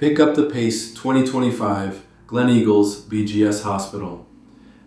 Pick Up the Pace 2025, Gleneagles BGS Hospital.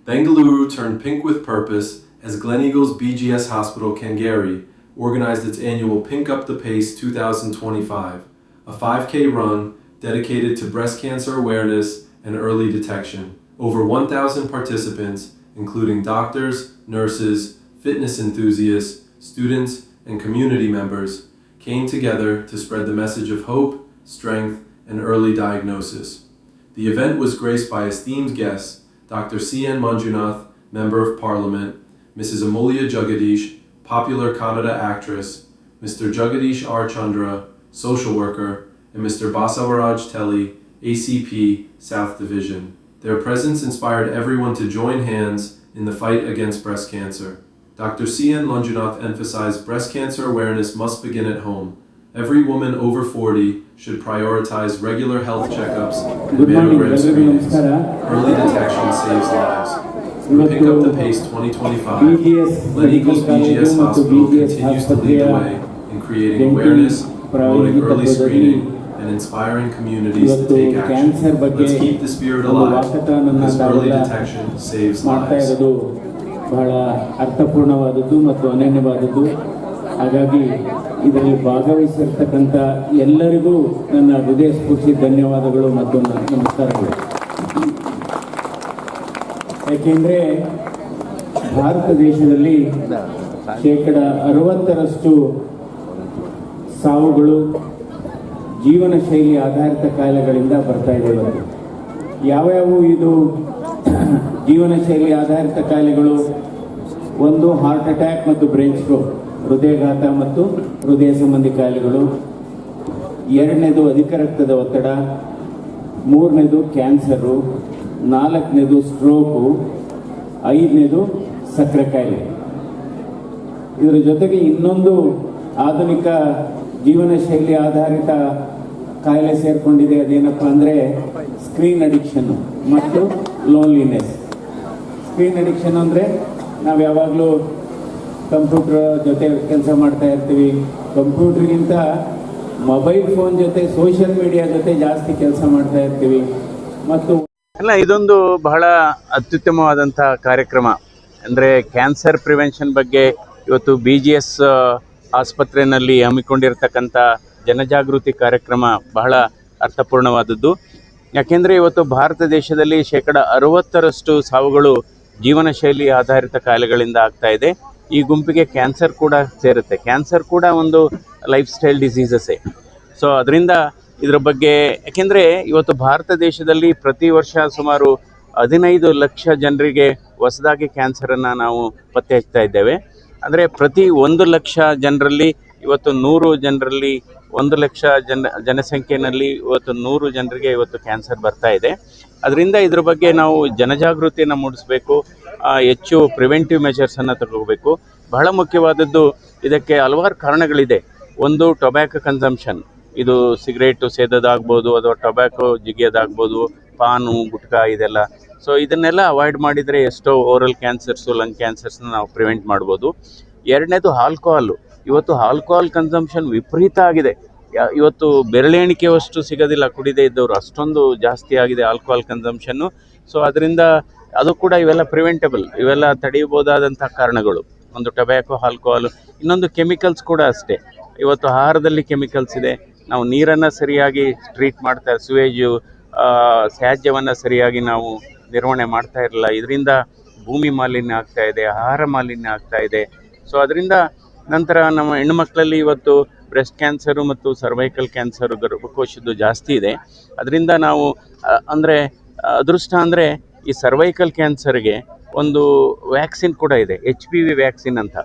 Bengaluru turned pink with purpose as Gleneagles BGS Hospital Kangeri organized its annual Pink Up the Pace 2025, a 5K run dedicated to breast cancer awareness and early detection. Over 1,000 participants, including doctors, nurses, fitness enthusiasts, students, and community members, came together to spread the message of hope, strength, and early diagnosis. The event was graced by esteemed guests, Dr. C.N. Manjunath, Member of Parliament, Mrs. Amulya Jagadish, popular Kannada actress, Mr. Jagadish R. Chandra, social worker, and Mr. Basavaraj Telly, ACP, South Division. Their presence inspired everyone to join hands in the fight against breast cancer. Dr. C.N. Manjunath emphasized breast cancer awareness must begin at home. Every woman over 40 should prioritize regular health checkups and mammogram screenings. Early detection saves lives. Through Pick Up the Pace 2025, Gleneagles BGS Hospital continues to lead the way in creating awareness, promoting early screening, and inspiring communities to take action. Let's keep the spirit alive, because early detection saves lives. ಬಹಳ ಅರ್ಥಪೂರ್ಣವಾದದ್ದು ಮತ್ತು ಅನನ್ಯವಾದದ್ದು. ಹಾಗಾಗಿ ಇದರಲ್ಲಿ ಭಾಗವಹಿಸಿರ್ತಕ್ಕಂಥ ಎಲ್ಲರಿಗೂ ನನ್ನ ಹೃದಯಸ್ಫೂರ್ತಿ ಧನ್ಯವಾದಗಳು ಮತ್ತು ನಮಸ್ಕಾರಗಳು. ಯಾಕೆಂದರೆ ಭಾರತ ದೇಶದಲ್ಲಿ 60% ಸಾವುಗಳು ಜೀವನ ಶೈಲಿ ಆಧಾರಿತ ಕಾಯಿಲೆಗಳಿಂದ ಬರ್ತಾ ಇದೆ. ಯಾವ್ಯಾವು ಇದು ಜೀವನ ಶೈಲಿ ಆಧಾರಿತ ಕಾಯಿಲೆಗಳು? ಒಂದು ಹಾರ್ಟ್ ಅಟ್ಯಾಕ್ ಮತ್ತು ಬ್ರೈನ್ ಸ್ಟ್ರೋಕ್, ಹೃದಯಘಾತ ಮತ್ತು ಹೃದಯ ಸಂಬಂಧಿ ಕಾಯಿಲೆಗಳು. ಎರಡನೇದು ಅಧಿಕ ರಕ್ತದ ಒತ್ತಡ. ಮೂರನೇದು ಕ್ಯಾನ್ಸರು. ನಾಲ್ಕನೇದು ಸ್ಟ್ರೋಕು. ಐದನೇದು ಸಕ್ಕರೆ ಕಾಯಿಲೆ. ಇದರ ಜೊತೆಗೆ ಇನ್ನೊಂದು ಆಧುನಿಕ ಜೀವನ ಶೈಲಿ ಆಧಾರಿತ ಕಾಯಿಲೆ ಸೇರಿಕೊಂಡಿದೆ. ಅದೇನಪ್ಪ ಅಂದರೆ ಸ್ಕ್ರೀನ್ ಅಡಿಕ್ಷನ್ ಮತ್ತು ಲೋನ್ಲಿನೆಸ್. ಸ್ಕ್ರೀನ್ ಅಡಿಕ್ಷನ್ ಅಂದರೆ ನಾವು ಯಾವಾಗಲೂ ಕಂಪ್ಯೂಟರ್ ಜೊತೆ ಕೆಲಸ ಮಾಡ್ತಾ ಇರ್ತೀವಿ. ಕಂಪ್ಯೂಟರ್ಗಿಂತ ಮೊಬೈಲ್ ಫೋನ್ ಜೊತೆ ಸೋಷಿಯಲ್ ಮೀಡಿಯಾ ಜೊತೆ ಜಾಸ್ತಿ ಕೆಲಸ ಮಾಡ್ತಾ ಇರ್ತೀವಿ. ಮತ್ತು ಇದೊಂದು ಬಹಳ ಅತ್ಯುತ್ತಮವಾದಂಥ ಕಾರ್ಯಕ್ರಮ. ಅಂದರೆ ಕ್ಯಾನ್ಸರ್ ಪ್ರಿವೆನ್ಷನ್ ಬಗ್ಗೆ ಇವತ್ತು BGS ಆಸ್ಪತ್ರೆಯಲ್ಲಿ ಹಮ್ಮಿಕೊಂಡಿರ್ತಕ್ಕಂಥ ಜನಜಾಗೃತಿ ಕಾರ್ಯಕ್ರಮ ಬಹಳ ಅರ್ಥಪೂರ್ಣವಾದದ್ದು. ಯಾಕೆಂದರೆ ಇವತ್ತು ಭಾರತ ದೇಶದಲ್ಲಿ 60% ಸಾವುಗಳು ಜೀವನ ಶೈಲಿ ಆಧಾರಿತ ಕಾಯಿಲೆಗಳಿಂದ ಆಗ್ತಾ ಇದೆ. ಈ ಗುಂಪಿಗೆ ಕ್ಯಾನ್ಸರ್ ಕೂಡ ಸೇರುತ್ತೆ. ಕ್ಯಾನ್ಸರ್ ಕೂಡ ಒಂದು ಲೈಫ್ ಸ್ಟೈಲ್ ಡಿಸೀಸಸ್ಸೇ. ಸೊ ಅದರಿಂದ ಇದರ ಬಗ್ಗೆ, ಯಾಕೆಂದರೆ ಇವತ್ತು ಭಾರತ ದೇಶದಲ್ಲಿ ಪ್ರತಿ ವರ್ಷ ಸುಮಾರು 15 ಲಕ್ಷ ಜನರಿಗೆ ಹೊಸದಾಗಿ ಕ್ಯಾನ್ಸರನ್ನು ನಾವು ಪತ್ತೆ ಹಚ್ತಾ ಇದ್ದೇವೆ. ಅಂದರೆ ಪ್ರತಿ 1 ಲಕ್ಷ ಜನರಲ್ಲಿ ಇವತ್ತು 100 ಜನರಲ್ಲಿ 1 ಲಕ್ಷ ಜನಸಂಖ್ಯೆಯಲ್ಲಿ ಇವತ್ತು 100 ಜನರಿಗೆ ಇವತ್ತು ಕ್ಯಾನ್ಸರ್ ಬರ್ತಾ ಇದೆ. ಅದರಿಂದ ಇದ್ರ ಬಗ್ಗೆ ನಾವು ಜನಜಾಗೃತಿಯನ್ನು ಮೂಡಿಸಬೇಕು, ಹೆಚ್ಚು ಪ್ರಿವೆಂಟಿವ್ ಮೆಷರ್ಸನ್ನು ತಗೋಬೇಕು. ಬಹಳ ಮುಖ್ಯವಾದದ್ದು, ಇದಕ್ಕೆ ಹಲವಾರು ಕಾರಣಗಳಿದೆ. ಒಂದು ಟೊಬ್ಯಾಕೊ ಕನ್ಸಂಪ್ಷನ್, ಇದು ಸಿಗರೇಟು ಸೇದೋದಾಗ್ಬೋದು ಅಥವಾ ಟೊಬ್ಯಾಕೊ ಜಿಗಿಯೋದಾಗ್ಬೋದು, ಪಾನು ಗುಟ್ಕಾ ಇದೆಲ್ಲ. ಸೊ ಇದನ್ನೆಲ್ಲ ಅವಾಯ್ಡ್ ಮಾಡಿದರೆ ಎಷ್ಟೋ ಓರಲ್ ಕ್ಯಾನ್ಸರ್ಸು, ಲಂಗ್ ಕ್ಯಾನ್ಸರ್ಸ್ನ ನಾವು ಪ್ರಿವೆಂಟ್ ಮಾಡ್ಬೋದು. ಎರಡನೇದು ಆಲ್ಕೋಹಾಲು. ಇವತ್ತು ಆಲ್ಕೋಹಾಲ್ ಕನ್ಸಂಪ್ಷನ್ ವಿಪರೀತ ಆಗಿದೆ. ಇವತ್ತು ಬೆರಳೆಣಿಕೆಯಷ್ಟು ಸಿಗೋದಿಲ್ಲ ಕುಡಿದೇ ಇದ್ದವರು, ಅಷ್ಟೊಂದು ಜಾಸ್ತಿ ಆಗಿದೆ ಆಲ್ಕೋಹಾಲ್ ಕನ್ಸಂಪ್ಷನ್ನು. ಸೊ ಅದರಿಂದ ಅದು ಕೂಡ ಇವೆಲ್ಲ ಪ್ರಿವೆಂಟಬಲ್, ಇವೆಲ್ಲ ತಡೆಯಬಹುದಾದಂಥ ಕಾರಣಗಳು. ಒಂದು ಟೊಬ್ಯಾಕೊ, ಆಲ್ಕೋಹಾಲು. ಇನ್ನೊಂದು ಕೆಮಿಕಲ್ಸ್ ಕೂಡ ಅಷ್ಟೇ. ಇವತ್ತು ಆಹಾರದಲ್ಲಿ ಕೆಮಿಕಲ್ಸ್ ಇದೆ. ನಾವು ನೀರನ್ನು ಸರಿಯಾಗಿ ಟ್ರೀಟ್ ಮಾಡ್ತಾ, ಸುವೇಜು ತ್ಯಾಜ್ಯವನ್ನು ಸರಿಯಾಗಿ ನಾವು ನಿರ್ವಹಣೆ ಮಾಡ್ತಾ ಇರಲಿಲ್ಲ. ಇದರಿಂದ ಭೂಮಿ ಮಾಲಿನ್ಯ ಆಗ್ತಾ ಇದೆ, ಆಹಾರ ಮಾಲಿನ್ಯ ಆಗ್ತಾ ಇದೆ. ಸೊ ಅದರಿಂದ ನಂತರ ನಮ್ಮ ಹೆಣ್ಣುಮಕ್ಕಳಲ್ಲಿ ಇವತ್ತು ಬ್ರೆಸ್ಟ್ ಕ್ಯಾನ್ಸರು ಮತ್ತು ಸರ್ವೈಕಲ್ ಕ್ಯಾನ್ಸರು, ಗರ್ಭಕೋಶದ್ದು ಜಾಸ್ತಿ ಇದೆ. ಅದರಿಂದ ನಾವು ಅಂದರೆ ಅದೃಷ್ಟ ಅಂದರೆ ಈ ಸರ್ವೈಕಲ್ ಕ್ಯಾನ್ಸರ್ಗೆ ಒಂದು ವ್ಯಾಕ್ಸಿನ್ ಕೂಡ ಇದೆ, HPV ವ್ಯಾಕ್ಸಿನ್ ಅಂತ.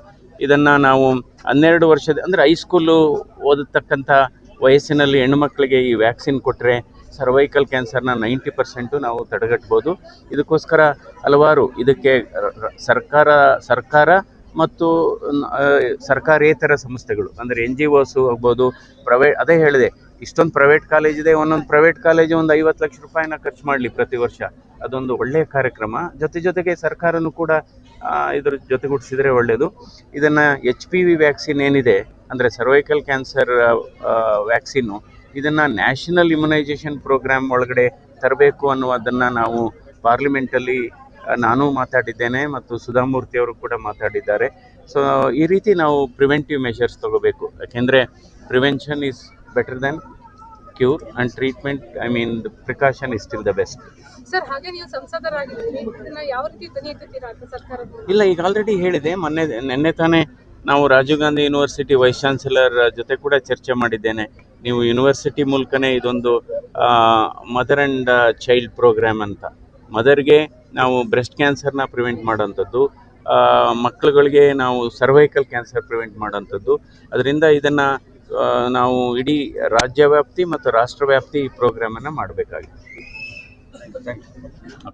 ಇದನ್ನು ನಾವು 12 ವರ್ಷದ ಅಂದರೆ ಹೈಸ್ಕೂಲು ಓದತಕ್ಕಂಥ ವಯಸ್ಸಿನಲ್ಲಿ ಹೆಣ್ಣುಮಕ್ಕಳಿಗೆ ಈ ವ್ಯಾಕ್ಸಿನ್ ಕೊಟ್ಟರೆ ಸರ್ವೈಕಲ್ ಕ್ಯಾನ್ಸರ್ನ 90% ನಾವು ತಡೆಗಟ್ಬೋದು. ಇದಕ್ಕೋಸ್ಕರ ಹಲವಾರು ಇದಕ್ಕೆ ಸರ್ಕಾರ ಮತ್ತು ಸರ್ಕಾರೇತರ ಸಂಸ್ಥೆಗಳು ಅಂದರೆ NGOs ಆಗ್ಬೋದು, ಅದೇ ಹೇಳಿದೆ, ಇಷ್ಟೊಂದು ಪ್ರೈವೇಟ್ ಕಾಲೇಜ್ ಇದೆ. ಒಂದೊಂದು ಪ್ರೈವೇಟ್ ಕಾಲೇಜು ಒಂದು 50 ಲಕ್ಷ ರೂಪಾಯಿನ ಖರ್ಚು ಮಾಡಲಿ ಪ್ರತಿ ವರ್ಷ. ಅದೊಂದು ಒಳ್ಳೆಯ ಕಾರ್ಯಕ್ರಮ. ಜೊತೆಗೆ ಸರ್ಕಾರನೂ ಕೂಡ ಇದ್ರ ಜೊತೆಗೂಡಿಸಿದರೆ ಒಳ್ಳೆಯದು. ಇದನ್ನು HPV ವ್ಯಾಕ್ಸಿನ್ ಏನಿದೆ ಅಂದರೆ ಸರ್ವೈಕಲ್ ಕ್ಯಾನ್ಸರ್ ವ್ಯಾಕ್ಸಿನ್ನು, ಇದನ್ನು ನ್ಯಾಷನಲ್ ಇಮ್ಯುನೈಸೇಷನ್ ಪ್ರೋಗ್ರಾಮ್ ಒಳಗಡೆ ತರಬೇಕು ಅನ್ನುವುದನ್ನು ನಾವು ಪಾರ್ಲಿಮೆಂಟಲ್ಲಿ ನಾನು ಮಾತಾಡಿದ್ದೇನೆ ಮತ್ತು ಸುಧಾಮೂರ್ತಿ ಅವರು ಕೂಡ ಮಾತಾಡಿದ್ದಾರೆ. ಸೊ ಈ ರೀತಿ ನಾವು ಪ್ರಿವೆಂಟಿವ್ ಮೆಷರ್ಸ್ ತಗೋಬೇಕು. ಯಾಕೆಂದರೆ prevention is better than cure and treatment, I mean the precaution is still the best. Sir, ಹಾಗೆ ನೀವು ಸಂಸದರಾಗಿದ್ದೀರಿ, ಇದನ್ನ ಯಾವ ರೀತಿ ಧ್ವನಿ ಎತ್ತುತ್ತೀರಾ ಅಂತ ಸರ್ಕಾರದ? ಇಲ್ಲ, ಈಗ ಆಲ್ರೆಡಿ ಹೇಳಿದೆ. ನಿನ್ನೆ ತಾನೇ ನಾವು Rajiv Gandhi university vice chancellor ಜೊತೆ ಕೂಡ ಚರ್ಚೆ ಮಾಡಿದ್ದೇನೆ. ನೀವು ಯೂನಿವರ್ಸಿಟಿ ಮೂಲಕನೇ ಇದೊಂದು ಮದರ್ ಆ್ಯಂಡ್ ಚೈಲ್ಡ್ ಪ್ರೋಗ್ರಾಮ್ ಅಂತ, ಮದರ್ಗೆ ನಾವು ಬ್ರೆಸ್ಟ್ ಕ್ಯಾನ್ಸರ್ನ ಪ್ರಿವೆಂಟ್ ಮಾಡೋಂಥದ್ದು, ಮಕ್ಕಳುಗಳಿಗೆ ನಾವು ಸರ್ವೈಕಲ್ ಕ್ಯಾನ್ಸರ್ ಪ್ರಿವೆಂಟ್ ಮಾಡೋಂಥದ್ದು. ಅದರಿಂದ ಇದನ್ನು ನಾವು ಇಡೀ ರಾಜ್ಯವ್ಯಾಪ್ತಿ ಮತ್ತು ರಾಷ್ಟ್ರವ್ಯಾಪ್ತಿ ಈ ಪ್ರೋಗ್ರಾಮನ್ನು ಮಾಡಬೇಕಾಗಿದೆ. Thank you.